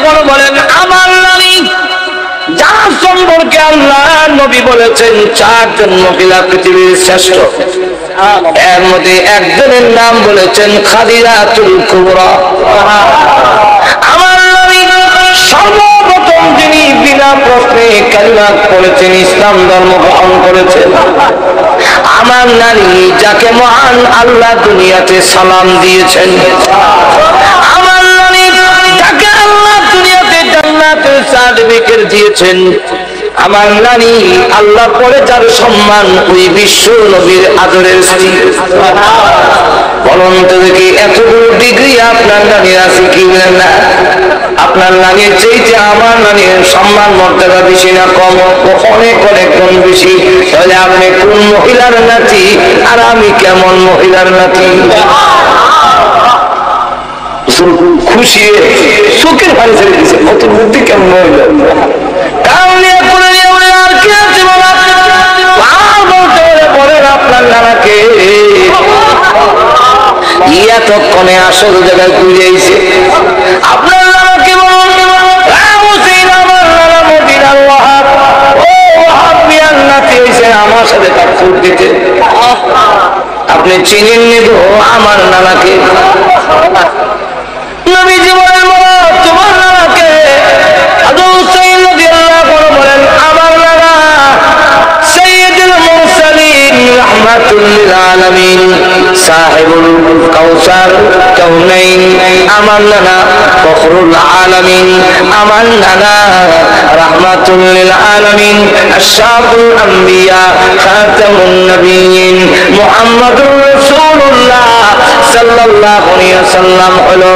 বড় বলেন আমার নানি যার সম্পর্কে আল্লাহ নবী বলেছেন চারজন মহিলা পৃথিবীর শ্রেষ্ঠ, এর মধ্যে একজনের নাম বলেছেন খাদিজাতুল কুবরা। আমার নবী সর্বপ্রথম যিনি বিনা প্রশ্নে কালিমা পড়েছেন, ইসলাম ধর্ম গ্রহণ করেছেন, আমার নানি যাকে মহান আল্লাহ দুনিয়াতে সালাম দিয়েছেন, আমার নানি যাকে আল্লাহ দুনিয়াতে জান্নাতের সার্টিফিকেট দিয়েছেন, আমার নানি আল্লাহ পরে যার সম্মান ওই বিশ্ব নবীর আদরের স্ত্রী। বলুন তো দেখি এতগুলো ডিগ্রি আপনার নানির আছে কি বলেন না? আপনার নানির চাইতে আমার নানির সম্মান মর্যাদা বেশি না কম? অনেক অনেক গুণ বেশি। তাহলে আপনি কোন মহিলার নাতি আর আমি কেমন মহিলার নাতি? খুশি চোখের পানি ছেড়ে দিচ্ছে, কত বুদ্ধি কেমন মহিলা। আপনার নানাকে এতক্ষণে আসল জায়গায় ঘুরে আইছে। আপনার নানাকে বলুন আমার সাথে তার ফুট দিতে আপনি চিনেন নি তো আমার নানাকে? নবীজি বলেন তোমার নানাকে? বলেন আমার নানা সাইয়্যিদুল মুরসালিন রাহমাতুল লিল আলামিন সাহিবুল কাউসার কাউনাইন, আমার নানা ফখরুল আলামিন, আমার নানা রাহমাতুল লিল আলামিন আশরাফুল আম্বিয়া খাতামুন নবিয়্যিন মুহাম্মাদুর রাসূলুল্লাহ সাল্লাল্লাহু আলাইহি ওয়াসাল্লাম হলো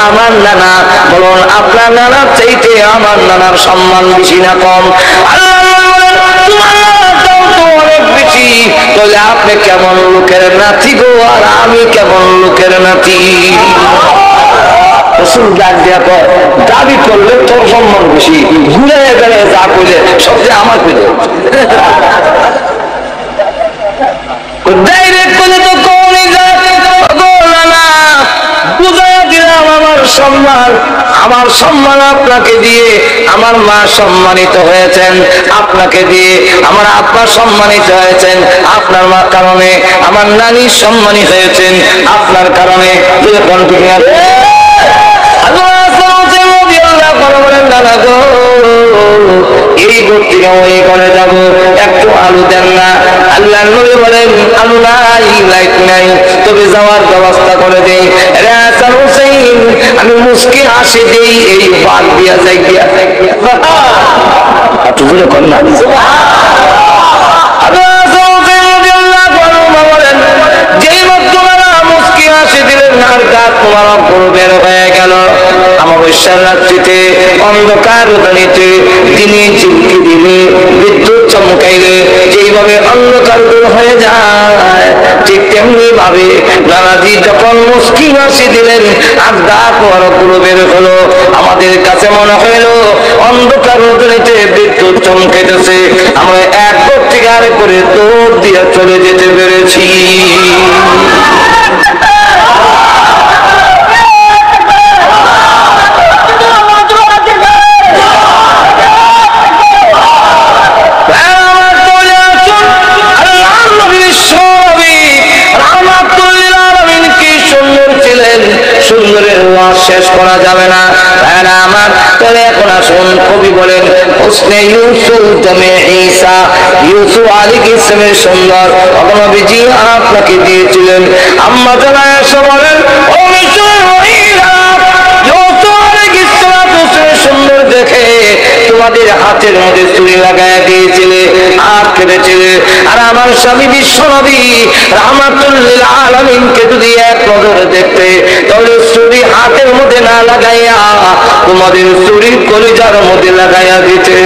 আমার নানা। বলুন আপনার নানার চাইতে আমার নানার সম্মান বেশি না কম? আল্লাহ বলেন তোমার নানাটাও তো অনেক বেশি। তাহলে আপনি কেমন লোকের নাতি গো, আর আমি কেমন লোকের নাতি? রাসূল ডাক দিয়া কয় দাবি করলে তোর সম্মান বেশি, ঘুরে গেলে যা কইলে সবচেয়ে আমার কইলে ডাইরেক্ট করলে তো কোনই সম্মান। আমার সম্মান আপনাকে দিয়ে আমার মা সম্মানিত হয়েছেন, আপনাকে দিয়ে আমার আব্বা সম্মানিত হয়েছেন, আপনার মা কারণে আমার নানি সম্মানিত হয়েছেন আপনার কারণে। এই ভর্তিকে ওই করে যাবো, একটু আলু দেন না। আল্লাহ নবী বলেন আলু নাই, লাইট নাই, তবে যাওয়ার ব্যবস্থা করে দেই। আমি মুস্কি হাসি দিই, এই বাদ দিয়া যাই গিয়া কন্যা যেই মাত্র মুস্কি হাসি দিলেন আর গা তোমার পুরো বের হয়ে গেল। অমাবস্যার রাত্রিতে অন্ধকার রজনীতে দিনে ঝিলকি দিলে বিদ্যুৎ চমকাইলে যেইভাবে অন্ধকার দূর হয়ে যায়, ঠিক তেমনি ভাবে নানাজি যখন মুস্কি হাসি দিলেন আর গা তোমার পুরো বের হলো। আমাদের কাছে মনে হইল অন্ধকার রজনীতে বিদ্যুৎ চমকাইতেছে, আমরা এক ঘর থেকে আরেক করে দৌড় দিয়ে চলে যেতে পেরেছি। সুন্দরের ওয়াজ শেষ করা যাবে না আমার। তবে এখন আসুন কবি বলেন হুসনে ইউসুফ তুমি ঈসা, ইউসুফ আলাইহিস সালামের সুন্দর নবীজি আপনাকে দিয়েছিলেন। আম্মা জানা এসে বলেন ও মিশর মহিলা, ইউসুফ আলাইহিস সালামের সুন্দর দেখে তোমাদের হাতের মধ্যে ছুরি লাগায় দিয়েছিলে আর কেটেছিলে। আর আমার স্বামী বিশ্ব নবী রাহমাতুল লিল আলামিনকে যদি এক নজরে দেখতে, তাহলে ছুরি হাতের মধ্যে না লাগাইয়া তোমাদের ছুরি কলিজার মধ্যে লাগাইয়া দিতে।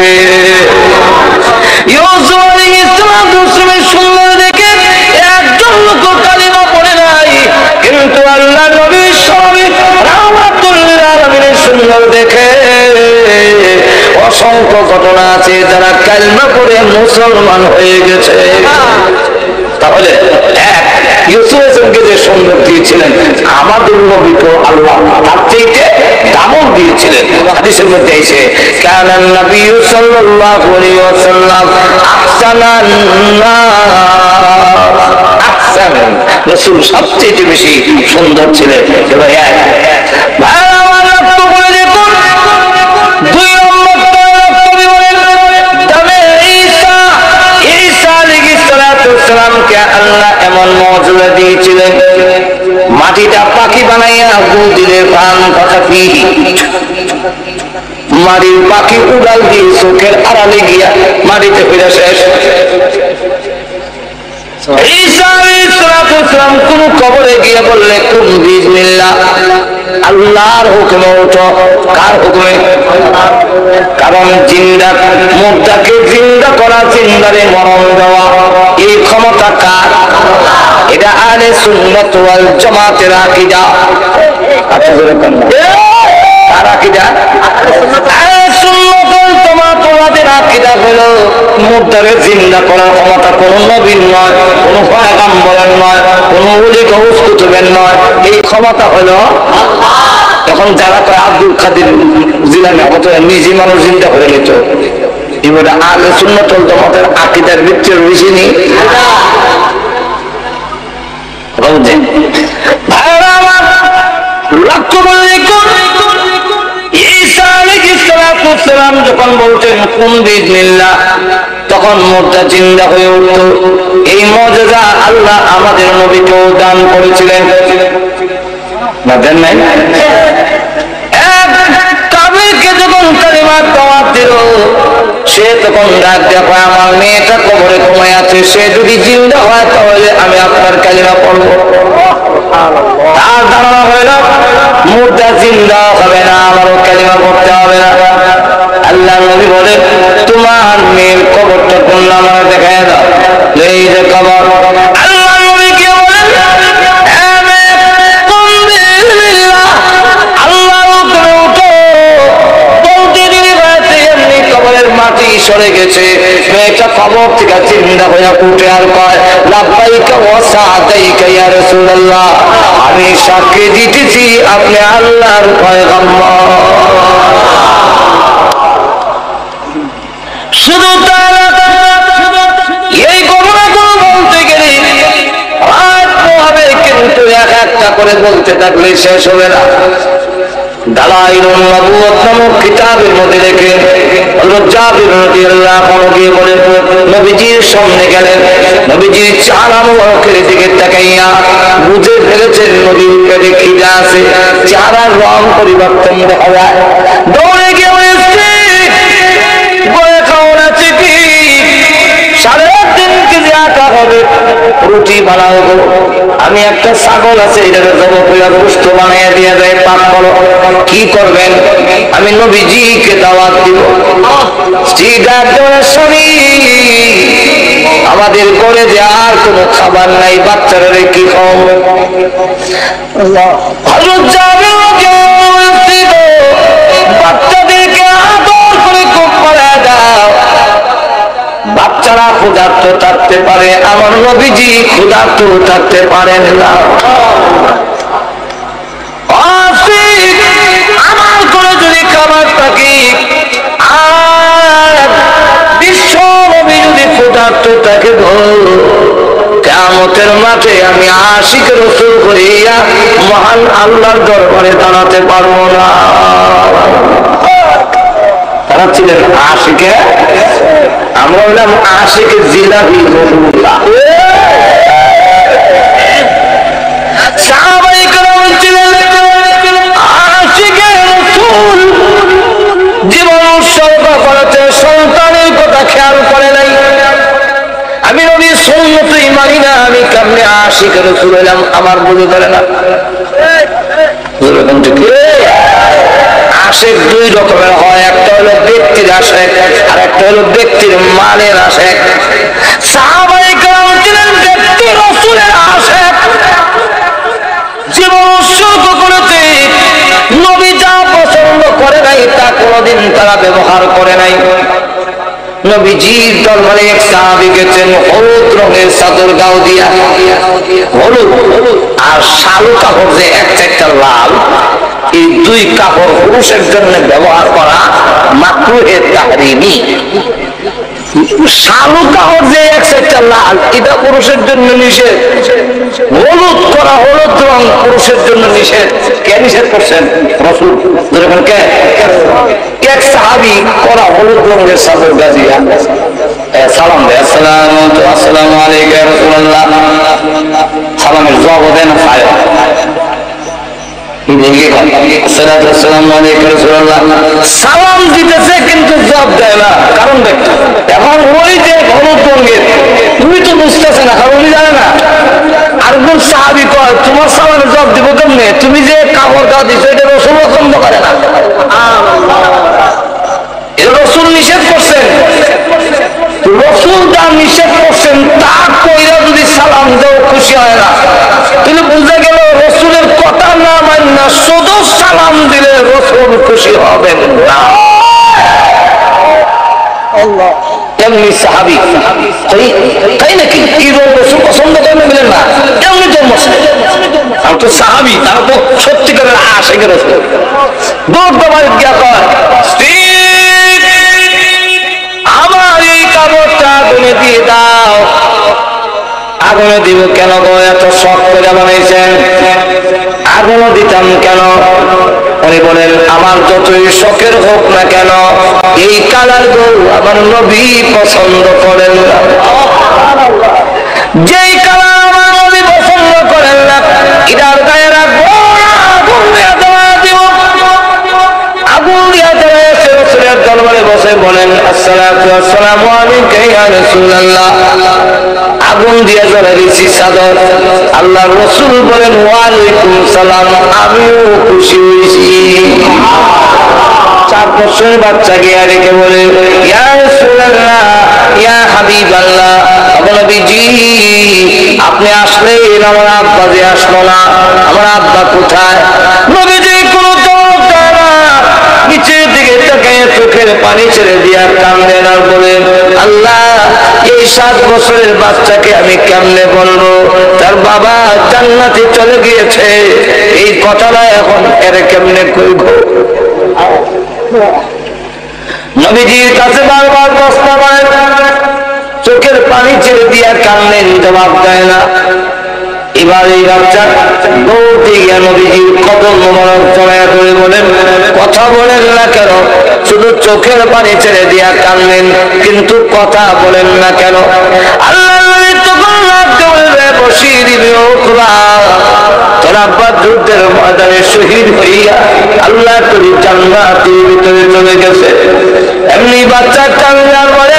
ইউসুফ আলাইহিস সালামের সুন্দর দেখে একজন লোক কালিমা পড়ে নাই, কিন্তু আল্লাহ নবী স্বামী রাহমাতুল লিল আলামিনের সুন্দর দেখে অসংখ্য ঘটনা আছে যারা কালিমা পড়ে মুসলমান হয়ে গেছে। তাহলে ইউসুফ আলাইহিসসালামকে যে সুন্দর দিয়েছিলেন, আমাদের নবীকে আল্লাহ তার চাইতে দামও দিয়েছিলেন। হাদিসের মধ্যে এসে কানান নবী সাল্লাল্লাহু আলাইহি ওয়াসাল্লাম আহসানান আহসান, রাসূল সবচেয়ে বেশি সুন্দর ছিলেন। ভাই আমার লক্ষ্য করে দেখুন, দুই নম্বর কবি বলেন তবে ঈসা আলাইহিস সালামকে আল্লাহ এমন মর্যাদা দিয়েছিলেন, মাটিটা পাখি বানাইয়া গু দিলে প্রাণ কথা ফিহি, মাটির পাখি উড়াল দিয়ে চোখের আড়ালে গিয়া মাটিতে ফিরে শেষ। ঈসা আলাইহিস সালাম কোন কবরে গিয়ে বললে কুম বিসমিল্লাহ, আল্লাহর হুকুমে ওঠো। কার হুকুমে? কারণ জিন্দা মুর্দাকে জিন্দা করা, জিন্দারে মরণ দেওয়া, এই ক্ষমতা কার? এটা আহলে সুন্নাত ওয়াল জামাতের আকীদা। আচ্ছা বলে কোন কার আকীদা? আহলে সুন্নাত ওয়াল জামাত ওয়াদের আকীদা হলো মুর্দাকে জিন্দা করার ক্ষমতা কোন নবীর নয়, কোন পয়গম্বরের নয়, কোন ওলি গাউস কুতুবের নয়, এই ক্ষমতা হলো আল্লাহ। এখন যারা কয় আব্দুল কাদের জিলানী কত নিজে মানুষ জিন্দা করে নিত, এবারে আহলে সুন্নাত ওয়াল জামাতের আকীদার ভিত্তির বেশি নেই। যখন বলতেন কুন বিসমিল্লাহ, তখন মুর্দা জিন্দা হয়ে উঠত। এই মুজিজা আল্লাহ আমাদের নবীকেও দান করেছিলেন, না দেন নাই? কাবিরকে যখন কালিমা দাওয়াত দিল, সে তখন ডাক দেখো আমার মেয়েটা কবরে ঘুমায় আছে, সে যদি জিন্দা হয় তাহলে আমি আপনার কালিমা পড়বো। তার ধারণা হইল মুর্দা জিন্দা হবে না, আমারও কালিমা পড়তে হবে না। আল্লাহ নবী বলে তোমার মেয়ের কবরটা কোন নামে দেখায় দাও, এই যে কবর। আল্লাহ নবী কি বলেন? মাটি সরে গেছে, মেয়েটা কবর থেকে জিন্দা হয়ে উঠে আর কয় লাব্বাইকা ওয়া সাদাইকা ইয়া রাসূলুল্লাহ, আমি সাক্ষী দিতেছি আপনি আল্লাহর পয়গম্বর। শুধু তাই না, এই ঘটনাগুলো বলতে গেলে রাত হবে, কিন্তু এক একটা করে বলতে থাকলে শেষ হবে না। দালাইলুন নবুওয়াত নামক কিতাবের মধ্যে লেখে হযরত জাবির রাদিয়াল্লাহু আনহু গিয়ে বলেন নবীজির সামনে গেলেন, নবীজির চেহারা মুবারকের দিকে তাকাইয়া বুঝে ফেলেছেন নবীর পেটে খিদা আছে, চেহারার রং পরিবর্তন দেখা যায়। দৌড়ে গিয়ে বলেছে বলে খাওয়া আছে কি 3.5 কেজি আটা হবে, রুটি বানাবো, আমি একটা ছাগল আছে এটাকে জবাই করে গোশত বানিয়ে দিয়ে যায়, পাক করো। কি করবেন? আমি নবীজিকে দাওয়াত দিব। স্বামী আমাদের ঘরে যে আর কোনো খাবার নাই, বাচ্চারা কি খাওয়াবো? বাচ্চাদেরকে আদর করে খুব করে দাও, বাচ্চারা ক্ষুধার্ত থাকতে পারে, আমার নবীজি ক্ষুধার্ত থাকতে পারেন না। আমার করে যদি খাবার থাকে আর বিশ্ব নবী যদি ক্ষুধার্ত থাকে, কিয়ামতের মাঠে আমি আশিক রাসূল হইয়া মহান আল্লাহর দরবারে দাঁড়াতে পারবো না। তারা ছিলেন আশিকে, আমরা হলাম আশিক জিলাপি রসুল্লাহ। সাহাবায়ে কেরাম ছিলেন আশিকে রাসূল, জীবন উৎসর্গ করেছে, সন্তানের কথা খেয়াল করে নাই। আমি নবীর সুন্নতই মানি না, আমি কেমনে আশিক রাসূল হলাম? আমার বুঝে ধরে না। আশেক দুই রকমের হয়, একটা হলো ব্যক্তির আশেক আর একটা হলো ব্যক্তির মালের আশেক। সাহাবায়ে কেরাম ছিলেন ব্যক্তি রাসূলের আশেক, জীবন উৎসর্গ করেছে, নবী যা পছন্দ করে নাই তা কোনোদিন তারা ব্যবহার করে নাই। নবীজির দরবারে এক সাহাবী গেছেন হলুদ রঙের চাদর গাও দিয়া, হলুদ আর শালু কাপড় যে একটা লাল, এই দুই কাপড় পুরুষের জন্য ব্যবহার করা মাকরুহে তাহরিমি। শালু কাপড় যে একটা লাল, এটা পুরুষের জন্য নিষেধ। হলুদ করা, হলুদ রং পুরুষের জন্য নিষেধ। কে নিষেধ করছেন? রাসূল। কে? এক সাহাবী করা হলুদ রঙের চাদর গাজিয়া সালাম দেয়, আসসালামু আলাইকা ইয়া রাসূলুল্লাহ। সালামের জবাব দেন খায়, সালাম দিতেছে কিন্তু জবাব দেয় না। কারণ দেখো, এখন ওই যে হলুদ রঙের, তুমি তো বুঝতেছে না, কারণ উনি জানে না। আরেকজন সাহাবী কয়, তোমার সালামের জবাব দিব কেমনে? তুমি যে কাপড় গা দিচ্ছ, এটা রাসূল পছন্দ করে না, এটা রাসূল নিষেধ করছেন। রাসূল যা নিষেধ করছেন তা কইরা যদি সালাম দাও খুশি হয় না, তাহলে বুঝা গেল রাসূলের কথা না মাননা শুধু সালাম দিলে রাসূল খুশি হবেন না। আল্লাহ, এমনি সাহাবী তাই নাকি? কি রাসূল পছন্দ করেন বলেন না, এমনি জন্ম। আর তো সাহাবী, তারা তো সত্যিকারের আশিক রাসূল। দৌড় দৌড় গিয়া কয়, আমার এই কাপড়টা আগুনে দিয়ে দাও। আগুনে দিব কেন গো? এত শখ করে বানাইছেন, আগুনে দিতাম কেন? উনি বলেন, আমার যতই শখের হোক না কেন, এই কালার গো আমার নবী পছন্দ করেন না। যেই কালার আমার নবী পছন্দ করেন না, এটার গায়ে রাখবো, আগুন দিয়ে দেওয়া দিব। আগুন দিয়ে দেওয়া এসে রাসূলের দরবারে বসে বলেন, আসসালামু আলাইকা ইয়া রাসূলুল্লাহ। আগুন দিয়ে জ্বলে দিয়েছি চাদর। আল্লাহ রাসূল বলেন, ওয়ালাইকুম সালাম, আমিও খুশি হয়েছি। 4 বছরের বাচ্চা গিয়ে রেখে বলে, ইয়া রাসূলুল্লাহ, ইয়া হাবিবাল্লাহ, নবীজি আপনি আসলেন, আমার আব্বা যে আসলো না, আমার আব্বা কোথায়? নবীজি কোনো জবাব দেয় না, নিচের দিকে তাকিয়ে চোখের পানি ছেড়ে দিয়া কান্দেন আর বলেন, আল্লাহ, এই 7 বছরের বাচ্চাকে আমি কেমনে বলবো তার বাবা জান্নাতে চলে গিয়েছে? এই কথাটা এখন এর কেমনে কইব? নবীজির কাছে বারবার প্রশ্ন করেন, চোখের পানি ছেড়ে দিয়া কান্দেন, জবাব দেয় না। এবার এই বাচ্চা দৌড়তে গিয়ে নবীজির কদম মোবারক জড়ায়া ধরে বলেন, কথা বলেন না কেন? শুধু চোখের পানি ছেড়ে দিয়া কান্দেন, কিন্তু কথা বলেন না কেন? আল্লাহ নবী তখন রাখতে বলবে, বশির ইবনে উকবা, তোর আব্বা যুদ্ধের ময়দানে শহীদ হইয়া আল্লাহ করি জান্নাতের ভিতরে চলে গেছে। এমনি বাচ্চা কান্দার বলে,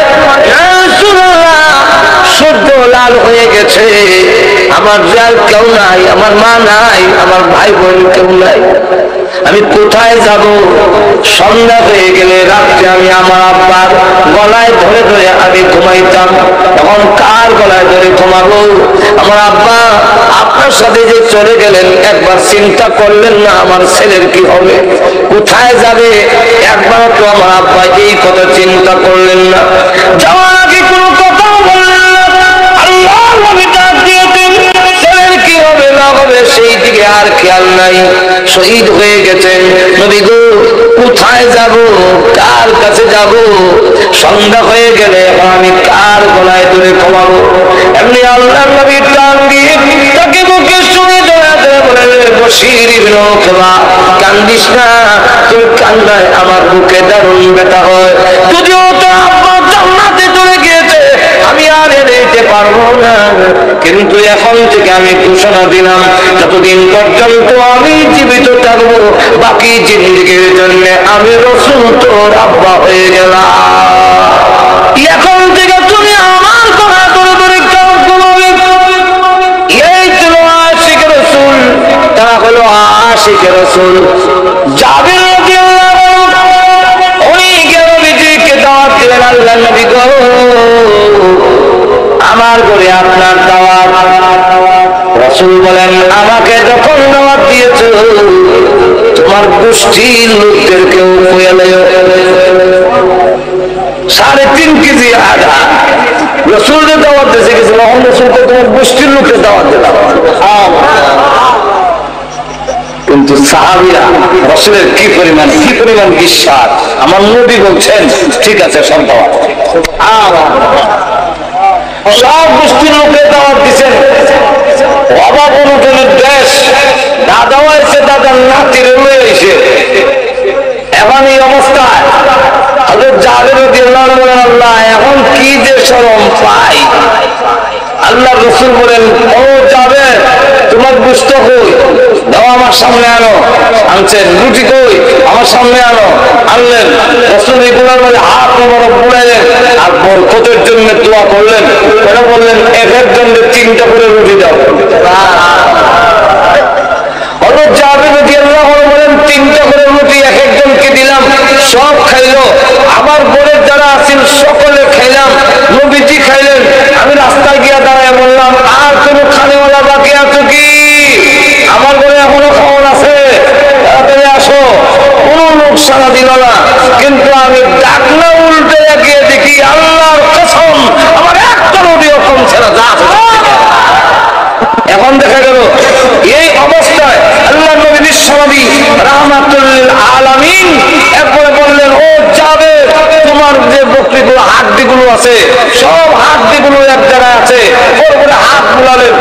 সূর্য লাল হয়ে গেছে, আমার যার কেউ নাই, আমার মা নাই, আমার ভাই বোন কেউ নাই, আমি কোথায় যাব? সন্ধ্যা হয়ে গেলে রাত্রে আমি আমার আব্বার গলায় ধরে ধরে আমি ঘুমাইতাম, তখন কার গলায় ধরে ঘুমাবো? আমার আব্বা আপনার সাথে যে চলে গেলেন, একবার চিন্তা করলেন না আমার ছেলের কি হবে, কোথায় যাবে? একবার তো আমার আব্বা এই কথা চিন্তা করলেন না। যাওয়ার আগে কোনো কথা বললেন না। আল্লাহ নবী ডাক দিয়েছেন, ছেলের কি হবে না হবে সেই দিকে আর খেয়াল নাই, শহীদ হয়ে গেছেন। নবী গো, কোথায় যাব? কার কাছে যাব? সন্ধ্যা হয়ে গেলে আমি কার গলায় ধরে ঘুমাবো? এমনি আল্লাহ নবী টান দিয়ে তাকে বুকে শুয়ে ধরে বলে, বশির ইবনে উকবা, কান্দিস না, তোর কান্নায় আমার বুকে দারুণ ব্যথা হয়। যদিও তো আব্বা জান্নাতে চলে গিয়েছে, আমি আর এড়াইতে পারবো না, কিন্তু এখন থেকে আমি ঘোষণা দিলাম, যতদিন পর্যন্ত আমি জীবিত থাকবো, বাকি জিন্দেগীর জন্য আমি রাসূল তোর আব্বা হয়ে গেলাম। এখন থেকে তুমি আমার কথা ধরে ধরে কাজ করবে। এই ছিল আশিক রাসূল, তারা হলো আশিক রাসূল। জাবির রাদিয়াল্লাহু আনহু উনি নবীজিকে দাওয়াত দিলেন, আল্লাহ নবী গো, আমার ঘরে আপনার দাওয়াত। রাসূল বলেন, আমাকে যখন দাওয়াত দিয়েছো, তোমার গোষ্ঠীর লোকদেরকেও কইয়া লইও। 3.5 কেজি আদা রসুলকে দাওয়াত দিয়েছে গেছে, তখন রসুলকে তোমার গোষ্ঠীর লোকের দাওয়াত দিলাম। কিন্তু সাহাবীরা রসুলের কি পরিমাণ বিশ্বাস, আমার নবী বলছেন ঠিক আছে সব দাওয়াত, সব গোষ্ঠীর লোকের দাওয়াত দিচ্ছেন। অভাব অনুটনের দেশ, দাদাও এসে দাদার নাতির এসে এখন এই অবস্থায় হযরত জাবের রাদিয়াল্লাহু আনহু বলেন, আল্লাহ এখন কি যে শরম পাই। আল্লাহ রাসূল বলেন, ও জাবের তোমার গোশত কই, দাও আমার সামনে আনো। আনছেন। রুটি কই, আমার সামনে আনো। আনলেন। রাসূল এগুলোর মধ্যে হাত মোবারক বুলাইলেন আর বরকতের জন্য দোয়া করলেন। ওরা বললেন এক একজনকে 3টা করে রুটি দাও। হযরত জাবের রাদিয়াল্লাহু আনহু বলেন 3টা করে রুটি এক একজনকে দিলাম, সব খাইলো। আমার ঘরের যারা আছেন সকলে খাইলাম, নবীজি খাইলেন। আমি রাস্তায় গিয়া দাঁড়ায় বললাম, আর কোনো খানেওয়ালা বাকি আছে কি? আমার ঘরে এখনো খাওয়ার আছে, তাড়াতাড়ি আসো। কোনো লোক সাড়া দিল না। কিন্তু আমি ডাকনা উল্টে গিয়ে দেখি আল্লাহর কসম আমার একটা রুটিও কমছে না, যা আছে। এখন দেখা গেল এই অবস্থায় আল্লাহ নবী বিশ্বনবী রাহমাতুল লিল আলামিন একবারে বললেন, ও যাবে তোমার যে বকরিগুলো হাড্ডিগুলো আছে সব হাড্ডিগুলো এক জায়গায় আছে। ওর উপরে হাত বুলালেন,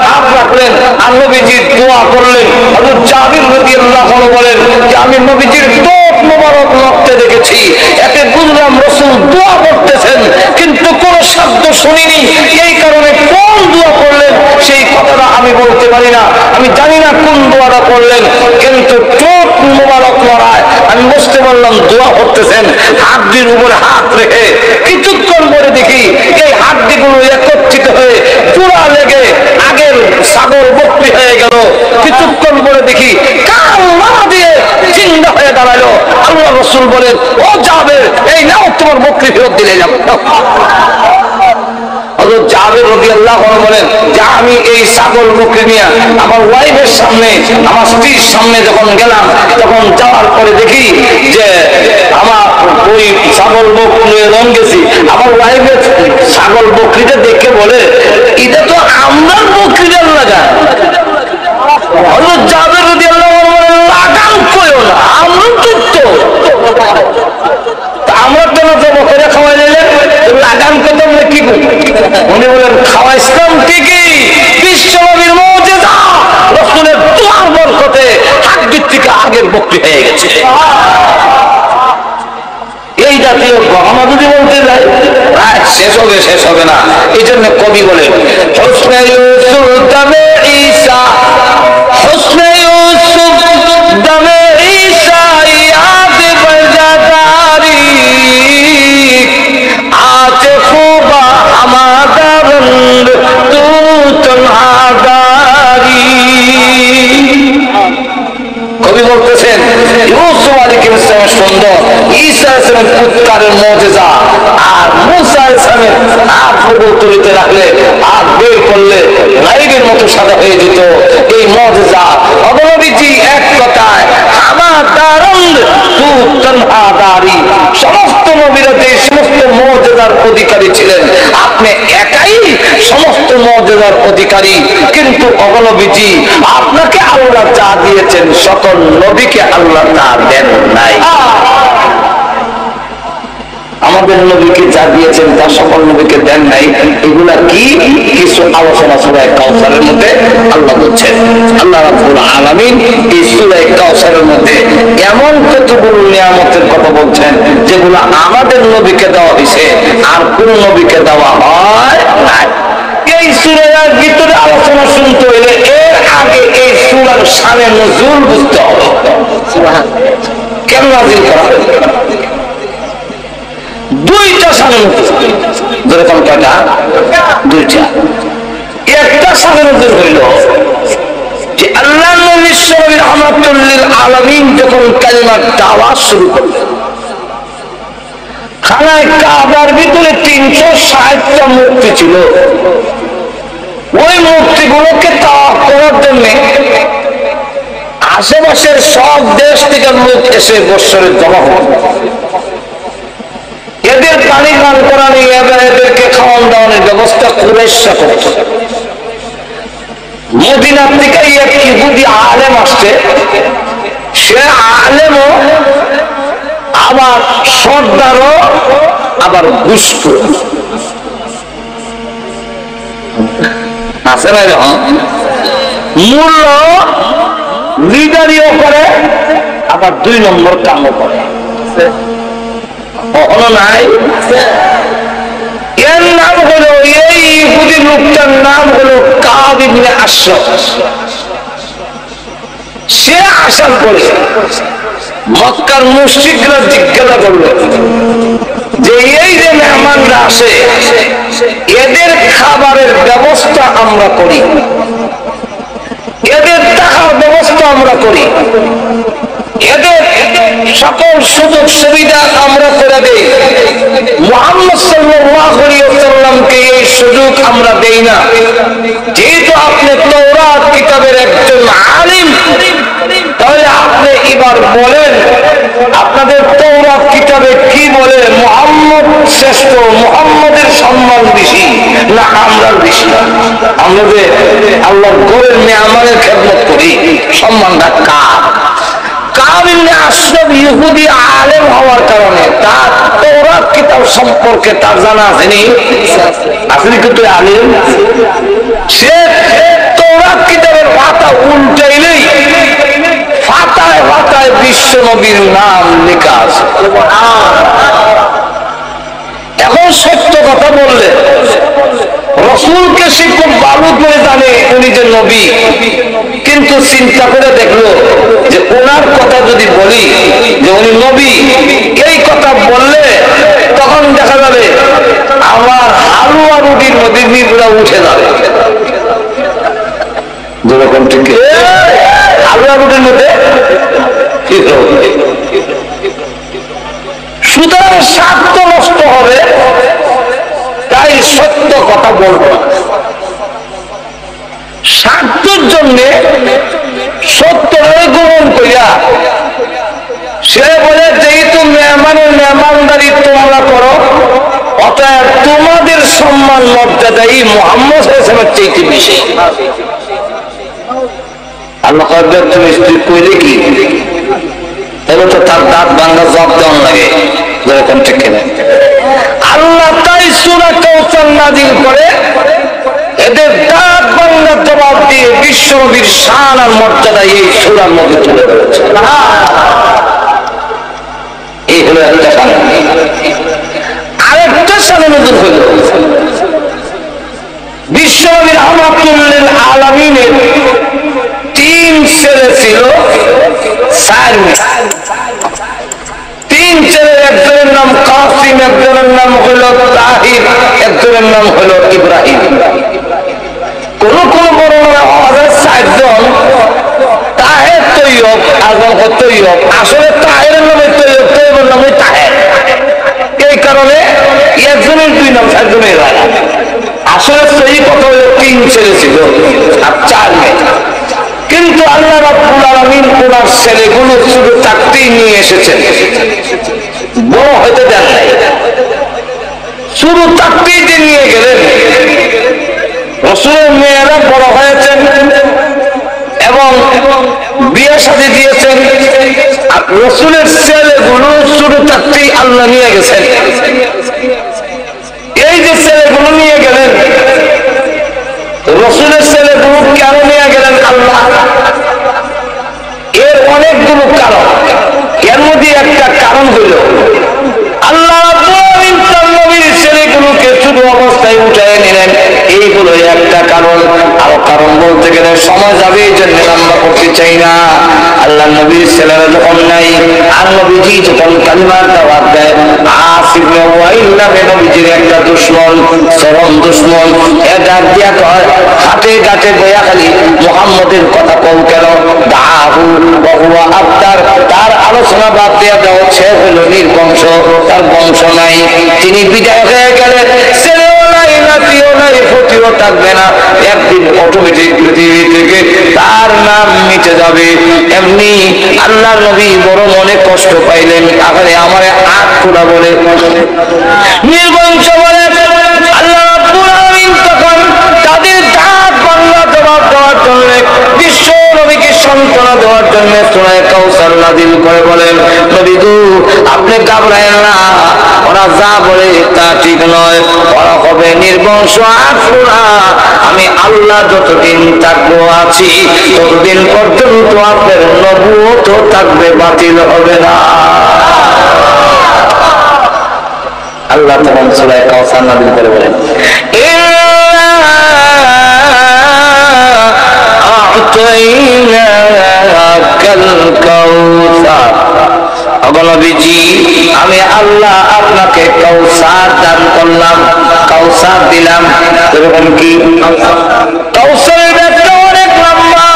হাত রাখলেন আর নবীজি দোয়া করলেন। হযরত জাবির রাদিয়াল্লাহু আনহু বলেন যে আমি নবীজির টোপ মোবারক রক্তে দেখেছি, এতে বুঝলাম রাসূল দোয়া করতেছেন কিন্তু কোনো শব্দ শুনিনি। এই কারণে কোন দোয়া করলেন সেই কথাটা আমি বলতে পারি না, আমি জানি না কোন দোয়াটা করলেন, কিন্তু টোপ মোবারক লড়ায় আমি বুঝতে পারলাম দোয়া করতেছেন। হাড্ডির উপরে হাত রেখে কিছুক্ষণ পরে দেখি এই হাড্ডিগুলো একত্রিত হয়ে জোড়া লেগে আগের ছাগল বকরি হয়ে গেল। কিছুক্ষণ পরে দেখি কান মারা দিয়ে জিন্দা হয়ে দাঁড়ালো। আল্লাহ রাসূল বলেন, ও যাবে এই নাও তোমার বকরি ফেরত দিলে যাবে। হযরত জাবের রাদিয়াল্লাহু আনহু বলেন যে আমি এই ছাগল বকরি নিয়ে আমার ওয়াইফের সামনে, আমার স্ত্রীর সামনে যখন গেলাম, তখন যাওয়ার পরে দেখি যে আমার ওই ছাগল বকরি রং গেছি। আমার ওয়াইফের ছাগল বকরিটা দেখে বলে, এটা তো আমরা বকরিদের লাগা। হযরত জাবের রাদিয়াল্লাহু আনহু বলেন, লাগাম কইও না, আমরা তো আমরা কেন জব করে খাওয়াই দিলেন, লাগাম কত আমরা কি করি? উনি বলেন খাওয়াইছিলাম ঠিকই, বিশ্বনবীর মুজিজা রাসূলের দোয়ার বরকতে হাড্ডির থেকে আগের বকরি হয়ে গেছে। এই জাতীয় গহনা যদি বলতে যাই শেষ হবে না। এই জন্য কবি বলেন, হোসনে ইউসুফ দামে ঈসা, হোসনে ইউসুফ দামে ঈসা ইয়াদ বজাদারি আতে খুবা আমাদারন্দ তু তনহাদারি। কবি বলতেছেন ইউসুফ আলাইহিস সালামের সুন্দর, ঈসা আলাইহিস সালামের পুত্রের মুজিজা, আর মুসা আলাইহিস সালামের আত্মবল তুলিতে রাখলে আর বের করলে লাইটের মতো সাদা হয়ে যেত। এই মুজিজা নবীজি এক কথায় আমাদারন্দ তু তনহাদারি, সমস্ত নবীরা যে সমস্ত মুজিজার অধিকারী ছিলেন, আপনি একাই সমস্ত মুজিজার অধিকারী। কিন্তু নবীজি আপনাকে আল্লাহ যা দিয়েছেন সকল নবীকে আল্লাহ তা দেন নাই। আমাদের নবীকে যা দিয়েছেন তা সকল নবীকে দেন নাই। এগুলা কি কিছু আলোচনা সূরা কাউসারের মধ্যে আল্লাহ বলছেন। আল্লাহ রাব্বুল আলামিন এই সূরা কাউসারের মধ্যে এমন কতগুলো নিয়ামতের কথা বলছেন যেগুলো আমাদের নবীকে দেওয়া হয়েছে আর কোন নবীকে দেওয়া হয় নাই। এই সূরার ভিতরে আলোচনা শুনতে হলে এর আগে এই সূরার শানে নজুল বুঝতে হবে। কেন নাযিল করা হয়? দুইটা শানে নজুল। যেরকম কয়টা? দুইটা। একটা শানে নজুল হইল যে আল্লাহ নবী রাহমাতুল লিল আলামিন যখন কালিমার দাওয়াত শুরু করলেন, খানায় কাবার ভিতরে 360টা মূর্তি ছিল। ওই মূর্তিগুলোকে তাওয়াফ করার জন্য আশেপাশের সব দেশ থেকে লোক এসে বৎসরে জমা হতো। স্নান করা নিয়ে এদেরকে খাওয়ান দাওয়ানোর ব্যবস্থা কুরাইশরা করত। মদিনার থেকে এক ইহুদি আলেম আসছে, সে আলেমও আবার সর্দারও আবার ঘুষখোর আছে না, মূল্য লিডারিও করে আবার 2 নম্বর কামও করে। কখনো নাই। এর নাম হলো, এই ইহুদি লোকটার নাম হলো কাব ইবনে আশরাফ। সে আসার পরে মক্কার মুশরিকরা জিজ্ঞাসা করলো যে এই যে মেহমানরা আসে এদের খাবারের ব্যবস্থা আমরা করি, এদের টাকার ব্যবস্থা আমরা করি, এদের সকল সুযোগ সুবিধা আমরা করে দেই, মুহাম্মদ সাল্লাল্লাহু আলাইহি ওয়াসাল্লামকে এই সুযোগ আমরা দেই না। যেহেতু আপনি তাওরাত কিতাবের একজন আলিম, তাহলে আপনি এবার বলেন আপনাদের তাওরাত কিতাবে কি বলে, মুহাম্মদ শ্রেষ্ঠ, মুহাম্মদের সম্মান বেশি না আমরার বেশি? আমরা যে আল্লাহর ঘরের মেহমানের খেদমত করি, সম্মানটা কার? কাব ইবনে আশরাফ ইহুদি আলেম হওয়ার কারণে তার তাওরাত কিতাব সম্পর্কে তার জানা আসেনি, আসলে কিন্তু আলেম। সে তাওরাত কিতাবের পাতা উল্টাইলেই পাতায় পাতায় বিশ্ব নবীর নাম লেখা আছে। এখন সত্য কথা বললে রসুলকে সে খুব ভালো করে জানে উনি যে নবী, কিন্তু চিন্তা করে দেখলো যে ওনার কথা যদি বলি যে উনি নবী, এই কথা বললে তখন দেখা যাবে আমার হালুয়া রুটির মধ্যে বিবরা উঠে যাবে। যেরকম ঠিক হালুয়া রুটির মধ্যে সুতরাং স্বার্থ নষ্ট হবে, তাই সত্য কথা বলবো। স্বার্থের জন্য সত্যটাকে গ্রহণ করিয়া সে বলে যেহেতু মেহমানের মেহমানদারি তোমরা করো, অতএব তোমাদের সম্মান মর্যাদাই মুহাম্মদ সাল্লাল্লাহু আলাইহি চাইতে বেশি। আল্লাহ তুমি স্ত্রী কইলে কি তাহলে তো তার দাঁত ভাঙা জবাব দেওয়ার লাগে, যেরকম ঠিক কিনা? আল্লাহ তাই সূরা কাউসার নাযিল করে এদের দাঁত ভাঙার জবাব দিয়ে বিশ্ব নবীর শান আর মর্যাদা এই সূরার মধ্যে তুলে ধরেছে। এই হলো একটা শান। আরেকটা শানে নজর হইল বিশ্ব নবীর রাহমাতুল লিল আলামিনের 3 ছেলে ছিল, 4 মেয়ে। 3 ছেলে, একজনের নাম কাসিম, একজনের নাম হলো তাহির, একজনের নাম হলো ইব্রাহিম। কোন কোন বর্ণনা আছে 4 জন, তাহের তৈয়ব, আজম তৈয়ব। আসলে তাহের নামে তৈয়ব, তৈয়বের নামে তাহের। এই কারণে একজনের 2 নাম, 4 জনের রায়। আসলে সেই কথা হলো 3 ছেলে ছিল আর 4 মেয়ে। কিন্তু আল্লাহ রাব্বুল আলামিন ওনার ছেলেগুলো শুধু থাকতেই নিয়ে এসেছেন, বড় হইতে দেন নাই, শুধু থাকতেই যে নিয়ে গেলেন। রাসূলের মেয়েরা বড় হয়েছেন এবং বিয়ে শাদী দিয়েছেন, আর রাসূলের ছেলেগুলো শুধু থাকতেই আল্লাহ নিয়ে গেছেন। এই যে ছেলেগুলো নিয়ে গেলেন, রাসূলের ছেলেগুলো কেন নিয়ে গেলেন আল্লাহ? এর অনেকগুলো কারণ। এর মধ্যে একটা কারণ হইল আল্লাহ রাব্বুল আলামিন তার নবীর ছেলেগুলোকে ছোট অবস্থায় উঠায় নিলেন, এইগুলো একটা কারণ। আরো কারণ বলতে গেলে সময় যাবে, এই জন্য আমরা করতে চাই না। আল্লাহ নবীর ছেলেরা যখন নাই, আর নবীজি যখন কালিমার দাওয়াত দেয়, আসিফ ইবনে ওয়াইল নামে নবীজির একটা দুশমন, চরম দুশমন, এ ডাক দিয়া কয়, হাতে ঘাটে বয়া খালি মুহাম্মদের কথা কও কেন? দাহু বহুয়া আবতার, তার আলোচনা বাদ দেওয়া দেওয়া, সে হলো নির্বংশ, তার বংশ নাই, তিনি বিদায় হয়ে গেলে ছেলেও নাই, জাতীয় নাই, ক্ষতিও থাকবে না, একদিন অটোমেটিক পৃথিবী থেকে তার নাম মিটে যাবে। এমনি আল্লাহর নবী বড় মনে কষ্ট পাইলেন, আরে আমারে আট খোলা বলে নির্বংশ বলে আল্লাহ রাব্বুল আলামিন তখন তাদের ডাক বাংলা জবাব দেওয়ার জন্য বিশ্ব নবীকে সান্ত্বনা দেওয়ার জন্য সূরা কাউসার নাযিল করে বলেন, নবী গো আপনি ঘাবড়ায়েন না, ওরা যা বলে তা ঠিক নয়, ওরা হবে নির্বংশ আখরা। আমি আল্লাহ যতদিন থাকবো আছি ততদিন পর্যন্ত আপনার নবুয়ত থাকবে, বাতিল হবে না। আল্লাহ তখন সূরা কাউসার নাযিল করে বলেন, আমি আল্লাহ আপনাকে কাউসার দান করলাম, কাউসার দিলাম। এরকম কি কাউসারের ব্যাখ্যা অনেক লম্বা,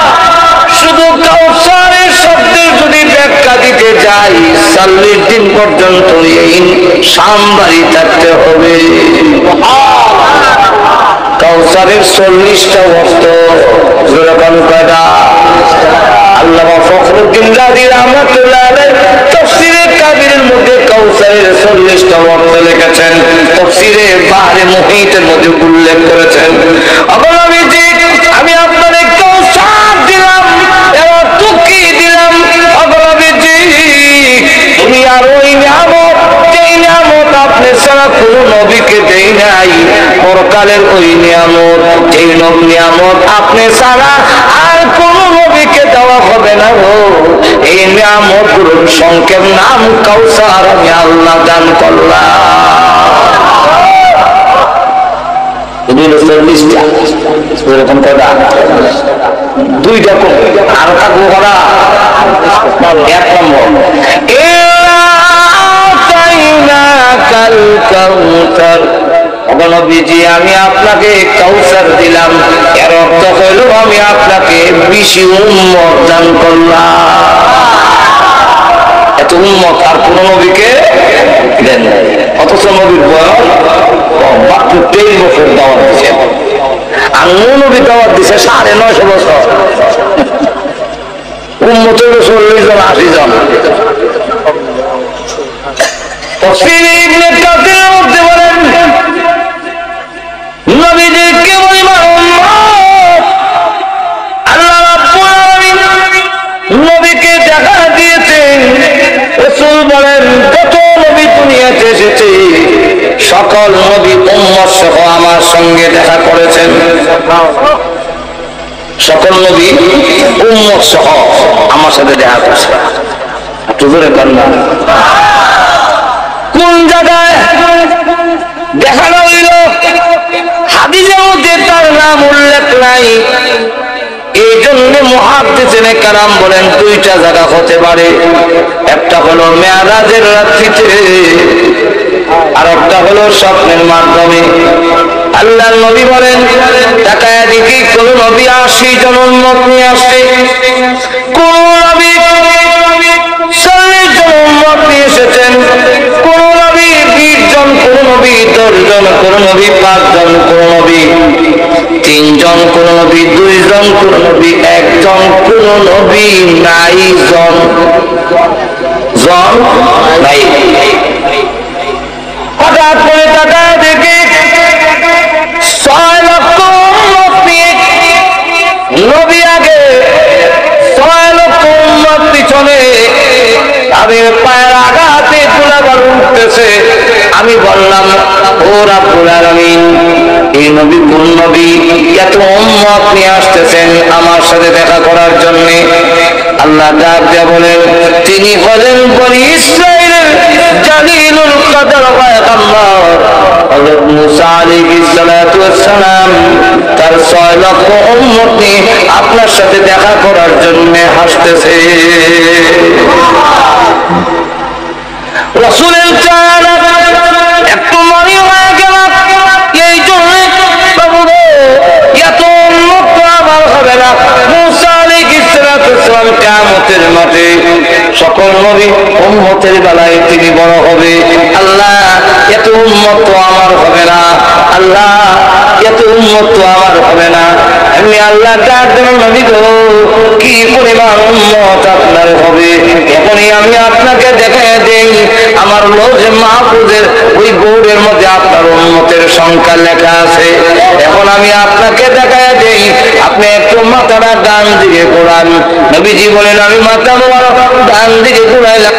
শুধু কাউসারের শব্দের যদি ব্যাখ্যা দিতে যাই 40 দিন পর্যন্ত এই সামবাড়ি থাকতে হবে। কাউসারের 40টা অর্থ, যেরকম কয়টা? আল্লামা ফখরুদ্দিন রাজি রাহমাতুল্লাহ আলাইহি তাফসীরে কাবীরের মধ্যে কাউসারের 40টা অর্থ লিখেছেন, তাফসীরে বাহরে মুহীতের মধ্যে উল্লেখ করেছেন। অবলম্বী আমি আপনাদের কাউসার দিলাম, এবার তুকি দিলাম। অবলম্বী দুনিয়ার ওই নিয়ামত, যেই নিয়ামত আপনি ছাড়া কোন নবীকে দেই নাই, পরকালের ওই নিয়ামত, যেই নিয়ামত আপনি ছাড়া আর কোন নবীকে দেওয়া হবে না, এই নিয়ামত গুলোর সংক্ষেপ নাম কাউসার, আমি আল্লাহ দান করলাম। এরকম কথা দুইটা কম আরো থাকবো করা। 1 নম্বর আমি আপনাকে কাউসার দিলাম, এর অর্থ হইল আমি আপনাকে বেশি উম্মত দান করলাম। এত উম্মত আর কোন নবীকে দেন নাই, অথচ নবীর বয়স মাত্র 23 বছর দাওয়াত দিচ্ছে, আর নবী দাওয়াত দিচ্ছে 950 বছর। উম্মত হইল 40 জন 80 জন। তাফসীরে ইবনে কাসিরের মধ্যে বলেন, নবীদের কে পরিমাণ উম্মত আল্লাহ রাব্বুল আলামিন নবীকে দেখা দিয়েছেন। রাসূল বলেন, কত নবী দুনিয়াতে এসেছে, সকল নবী উম্মত সহ আমার সঙ্গে দেখা করেছেন। সকল নবী উম্মত সহ আমার সাথে দেখা করেছেন। একটু জোরে কন্যা কোন জায়গায় দেখানো হইল? হাদিসের মধ্যে তার নাম উল্লেখ নাই। এই জন্য মুহাদ্দিসিনে কেরাম বলেন 2টা জায়গা হতে পারে, একটা হলো মেরাজের রাত্রিতে, আর একটা হলো স্বপ্নের মাধ্যমে। আল্লাহর নবী বলেন, তাকায় দেখি কোন নবী 80 জন উম্মত নিয়ে আসছে, কোন নবী 40 জন উম্মত নিয়ে এসেছেন, কোন নবী 20 জন, কোন নবী 10 জন, কোন নবী 5 জন, কোন নবী 3 জন, কোন নবী 2 জন, কোন নবী 1 জন, কোন নবী নাই জন নাই। হঠাৎ করে তাকায় দেখি 6 লক্ষ উম্মত নিয়ে নবী আগে, 6 লক্ষ উম্মত পিছনে, তাদের পায়ের আঘাতে গোলাবারুদ উঠতেছে। আমি বললাম, ও রাব্বুল আলামিন, এই নবী কোন নবী? এত উম্মত নিয়ে আসতেছেন আমার সাথে দেখা করার জন্য। আল্লাহ ডাক দিয়ে বলেন, তিনি হলেন বনি ইসরাইলের জালিলুল কদর পয়গম্বর হযরত মুসা আলাইহিস সালাতু ওয়াস সালাম। তার 6 লক্ষ উম্মত নিয়ে আপনার সাথে দেখা করার জন্য আসতেছে। রাসূলের চারা একটু মনে হয়ে গেল, এই জন্য বাবু এত উম্মত আমার হবে না। মুসা আলাইহিস সালাতু ওয়াস সালাম কিয়ামতের মাঠে সকল নবী উম্মতের বেলায় তিনি বড় হবে। আল্লাহ এত উম্মত তো আমার হবে না, আল্লাহ এত উম্মত তো আমার হবে না। এমনি আল্লাহ ডাক দেন, নবী গো কি পরিমাণ উম্মত আপনার হবে। এখনই আমি আপনাকে দেখায় দেই, আমার লৌহে মাহফুজের ওই বোর্ডের মধ্যে আপনার উম্মতের সংখ্যা লেখা আছে। এখন আমি আপনাকে দেখায় দেই, আপনি একটু মাথাটা ডান দিকে ঘোরান। নবীজি বলেন আমি মাথা ডান দিকে ঘুরাইলাম,